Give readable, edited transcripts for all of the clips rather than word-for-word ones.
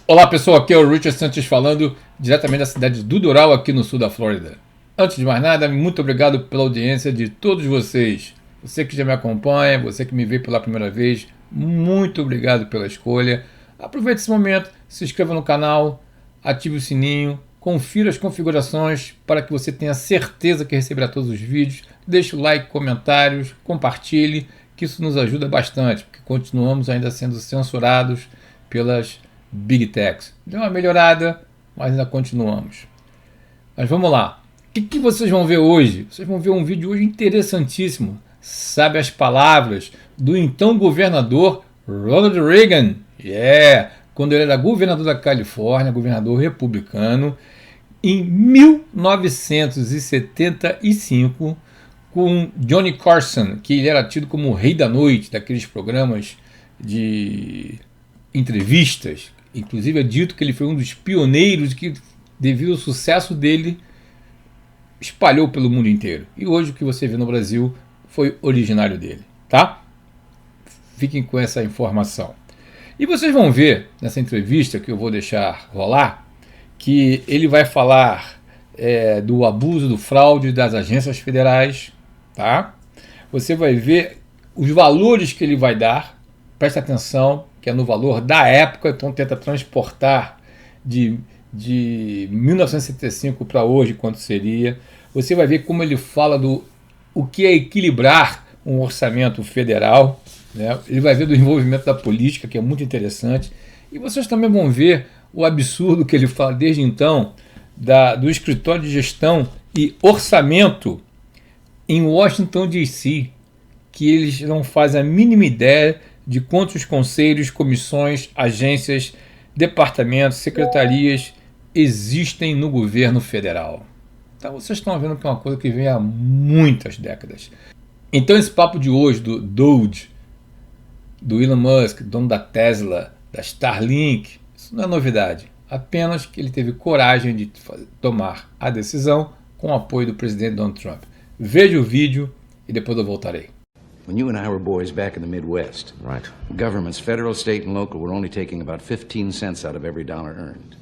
Olá pessoal, aqui é o Richard Santos falando diretamente da cidade do Doral, aqui no sul da Flórida. Antes de mais nada, muito obrigado pela audiência de todos vocês. Você que já me acompanha, você que me vê pela primeira vez, muito obrigado pela escolha. Aproveite esse momento, se inscreva no canal, ative o sininho, confira as configurações para que você tenha certeza que receberá todos os vídeos. Deixe o like, comentários, compartilhe, que isso nos ajuda bastante, porque continuamos ainda sendo censurados pelas Big Techs. Deu uma melhorada, mas ainda continuamos. Mas vamos lá. O que vocês vão ver hoje? Vocês vão ver um vídeo hoje interessantíssimo. Sabe as palavras do então governador Ronald Reagan? Quando ele era governador da Califórnia, governador republicano, em 1975, com Johnny Carson, que ele era tido como o rei da noite, daqueles programas de entrevistas. Inclusive é dito que ele foi um dos pioneiros que, devido ao sucesso dele, espalhou pelo mundo inteiro. E hoje o que você vê no Brasil foi originário dele, tá? Fiquem com essa informação. E vocês vão ver nessa entrevista, que eu vou deixar rolar, que ele vai falar do abuso, do fraude das agências federais, tá? Você vai ver os valores que ele vai dar, presta atenção, que é no valor da época, então tenta transportar de 1975 para hoje, quanto seria. Você vai ver como ele fala do o que é equilibrar um orçamento federal, né? Ele vai ver do envolvimento da política, que é muito interessante, e vocês também vão ver o absurdo que ele fala desde então do escritório de gestão e orçamento em Washington, D.C., que eles não fazem a mínima ideia de quantos conselhos, comissões, agências, departamentos, secretarias existem no governo federal. Então vocês estão vendo que é uma coisa que vem há muitas décadas. Então esse papo de hoje do DOGE, do Elon Musk, dono da Tesla, da Starlink, isso não é novidade. Apenas que ele teve coragem de tomar a decisão com o apoio do presidente Donald Trump. Veja o vídeo e depois eu voltarei. When you and I were boys back in the Midwest, Right. governments, federal, state, and local, were only taking about 15 cents out of every dollar earned.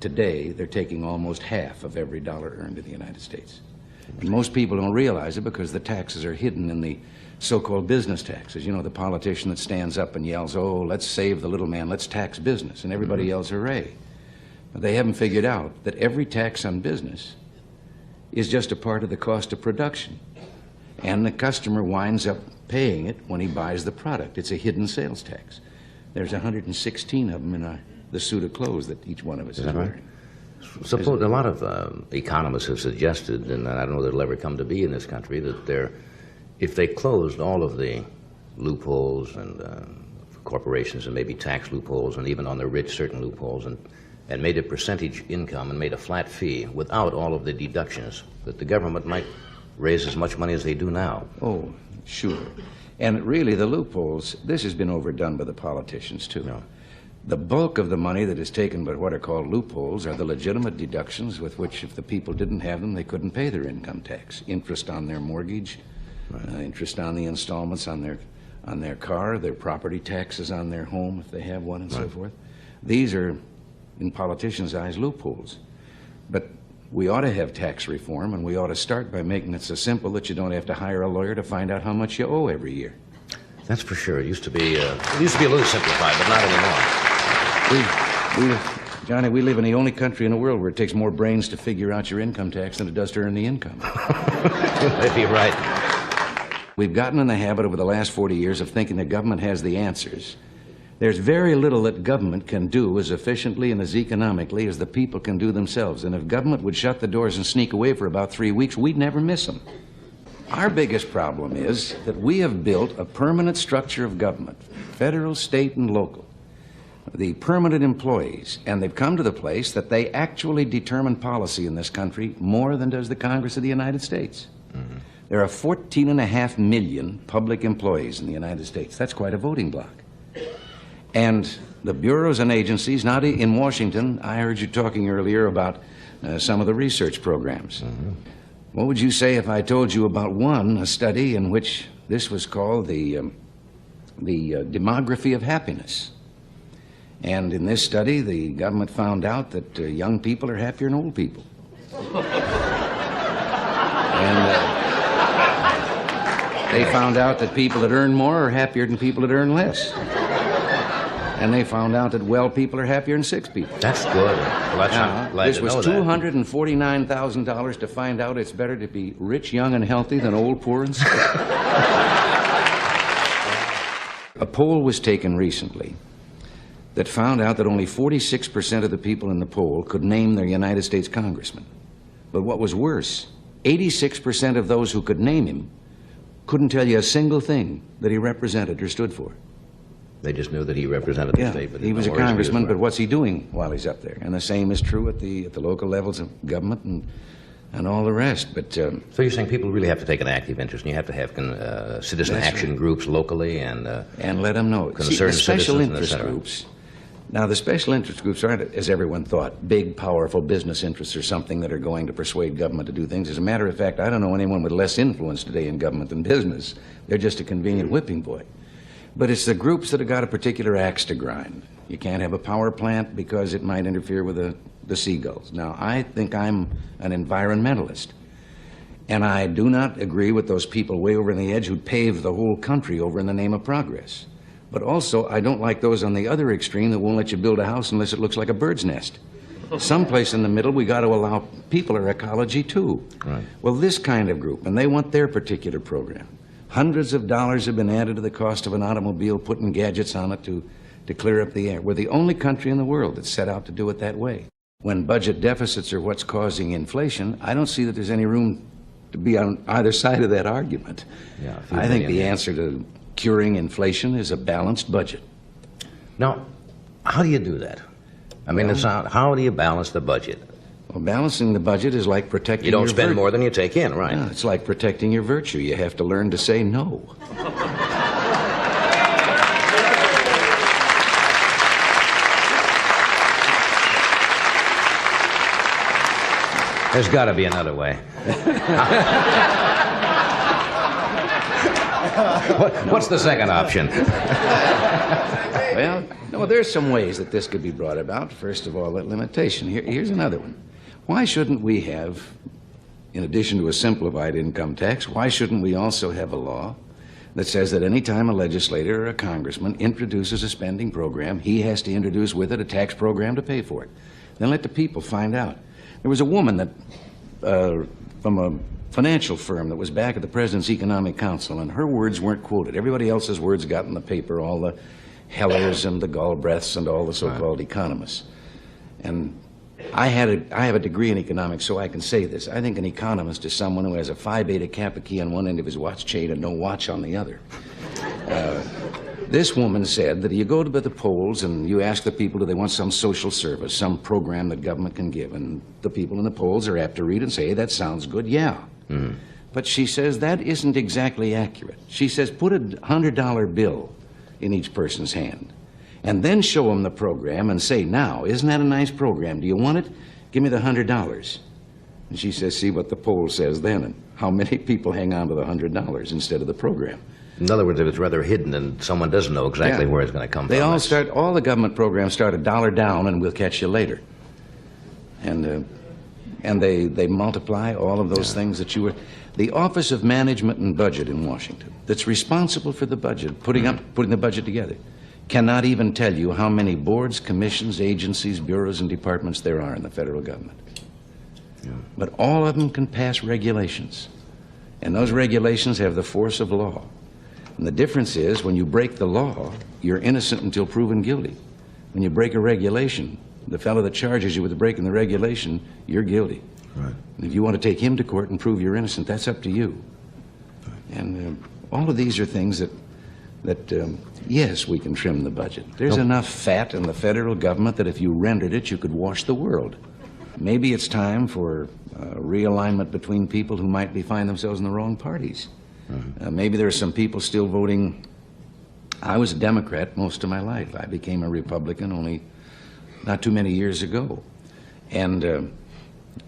Today, they're taking almost half of every dollar earned in the United States. And most people don't realize it because the taxes are hidden in the so-called business taxes. You know, the politician that stands up and yells, oh, let's save the little man, let's tax business, and everybody yells hooray. But they haven't figured out that every tax on business is just a part of the cost of production. And the customer winds up paying it when he buys the product. It's a hidden sales tax. There's 116 of them in the suit of clothes that each one of us is wearing. Suppose a lot of economists have suggested, and I don't know that it'll ever come to be in this country, that if they closed all of the loopholes and corporations and maybe tax loopholes and even on the rich certain loopholes and made a percentage income and made a flat fee without all of the deductions, that the government might raise as much money as they do now. Oh, sure. And really, the loopholes, this has been overdone by the politicians, too. No. The bulk of the money that is taken by what are called loopholes are the legitimate deductions with which, if the people didn't have them, they couldn't pay their income tax. Interest on their mortgage, interest on the installments on their car, their property taxes on their home, if they have one, and so forth. These are, in politicians' eyes, loopholes. But we ought to have tax reform, and we ought to start by making it so simple that you don't have to hire a lawyer to find out how much you owe every year. That's for sure. It used to be a little simplified, but not anymore. Johnny, we live in the only country in the world where it takes more brains to figure out your income tax than it does to earn the income. You may be right. We've gotten in the habit over the last 40 years of thinking the government has the answers. There's very little that government can do as efficiently and as economically as the people can do themselves. And if government would shut the doors and sneak away for about 3 weeks, we'd never miss them. Our biggest problem is that we have built a permanent structure of government, federal, state, and local. The permanent employees, and they've come to the place that they actually determine policy in this country more than does the Congress of the United States. Mm-hmm. There are 14.5 million public employees in the United States. That's quite a voting bloc. And the bureaus and agencies, now in Washington, I heard you talking earlier about some of the research programs. Mm-hmm. What would you say if I told you about a study in which this was called the demography of happiness? And in this study, the government found out that young people are happier than old people. And they found out that people that earn more are happier than people that earn less. And they found out that well people are happier than sick people. That's good. Well, that's glad this to was know that. $249,000 to find out it's better to be rich, young, and healthy than old, poor, and sick. A poll was taken recently that found out that only 46% of the people in the poll could name their United States congressman. But what was worse, 86% of those who could name him couldn't tell you a single thing that he represented or stood for. They just knew that he represented the state. But he was a congressman, but what's he doing while he's up there? And the same is true at the local levels of government and all the rest. But so you're saying people really have to take an active interest, and you have to have citizen action groups locally and let them know. See, the special interest and groups. Now, the special interest groups aren't, as everyone thought, big, powerful business interests or something that are going to persuade government to do things. As a matter of fact, I don't know anyone with less influence today in government than business. They're just a convenient whipping boy. But it's the groups that have got a particular axe to grind. You can't have a power plant because it might interfere with the seagulls. Now, I think I'm an environmentalist, and I do not agree with those people way over on the edge who pave the whole country over in the name of progress. But also, I don't like those on the other extreme that won't let you build a house unless it looks like a bird's nest. Someplace in the middle, we got to allow people our ecology too. Right. Well, this kind of group, and they want their particular program. Hundreds of dollars have been added to the cost of an automobile, putting gadgets on it to clear up the air. We're the only country in the world that's set out to do it that way. When budget deficits are what's causing inflation, I don't see that there's any room to be on either side of that argument. Yeah, I think the answer to curing inflation is a balanced budget. Now, how do you do that? I mean, how do you balance the budget? Well, balancing the budget is like protecting You don't spend more than you take in, right? Yeah, it's like protecting your virtue. You have to learn to say no. There's got to be another way. What's the second option? Well, no, there's some ways that this could be brought about. First of all, that limitation. Here's another one. Why shouldn't we have, in addition to a simplified income tax, why shouldn't we also have a law that says that any time a legislator or a congressman introduces a spending program, he has to introduce with it a tax program to pay for it? Then let the people find out. There was a woman that, from a financial firm that was back at the President's Economic Council, and her words weren't quoted. Everybody else's words got in the paper, all the Hellers and the Galbraiths and all the so-called economists. And I have a degree in economics, so I can say this. I think an economist is someone who has a Phi Beta Kappa key on one end of his watch chain and no watch on the other. This woman said that you go to the polls and you ask the people, do they want some social service, some program that government can give? And the people in the polls are apt to read and say, hey, that sounds good, yeah. Mm-hmm. But she says that isn't exactly accurate. She says put a $100 bill in each person's hand and then show them the program and say, now, isn't that a nice program? Do you want it? Give me the $100. And she says, see what the poll says then, and how many people hang on to the $100 instead of the program. In other words, if it's rather hidden and someone doesn't know exactly where it's going to come they from. All the government programs start $1 down and we'll catch you later. And they multiply all of those things that you were... The Office of Management and Budget in Washington, that's responsible for the budget, putting the budget together, cannot even tell you how many boards, commissions, agencies, bureaus, and departments there are in the federal government. Yeah. But all of them can pass regulations. And those regulations have the force of law. And the difference is, when you break the law, you're innocent until proven guilty. When you break a regulation, the fellow that charges you with breaking the regulation, you're guilty. Right. And if you want to take him to court and prove you're innocent, that's up to you. Right. And all of these are things that yes, we can trim the budget. There's enough fat in the federal government that if you rendered it, you could wash the world. Maybe it's time for realignment between people who might find themselves in the wrong parties. Mm-hmm. Maybe there are some people still voting. I was a Democrat most of my life. I became a Republican only not too many years ago. And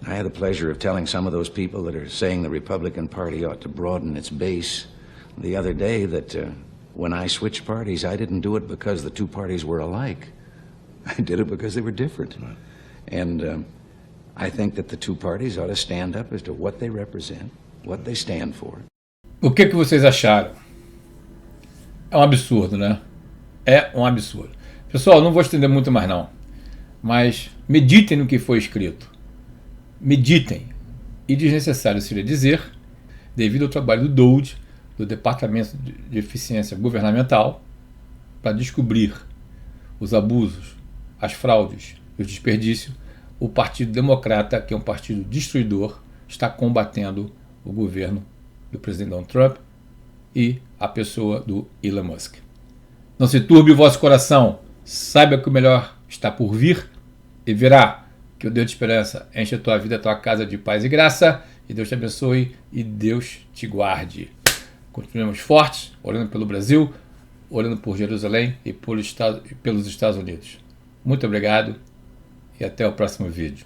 I had the pleasure of telling some of those people that are saying the Republican Party ought to broaden its base the other day that when I switched parties, I didn't do it because the two parties were alike. I did it because they were different. And I think that the two parties ought to stand up as to what they represent, what they stand for. O que vocês acharam? É um absurdo, né? É um absurdo. Pessoal, não vou estender muito mais não, mas meditem no que foi escrito. Meditem. E desnecessário seria dizer, devido ao trabalho do DOGE, do Departamento de Eficiência Governamental, para descobrir os abusos, as fraudes e o desperdício, o Partido Democrata, que é um partido destruidor, está combatendo o governo do presidente Donald Trump e a pessoa do Elon Musk. Não se turbe o vosso coração, saiba que o melhor está por vir e virá. Que o Deus de esperança enche a tua vida, a tua casa de paz e graça, e Deus te abençoe e Deus te guarde. Continuemos fortes, orando pelo Brasil, orando por Jerusalém e pelos Estados Unidos. Muito obrigado e até o próximo vídeo.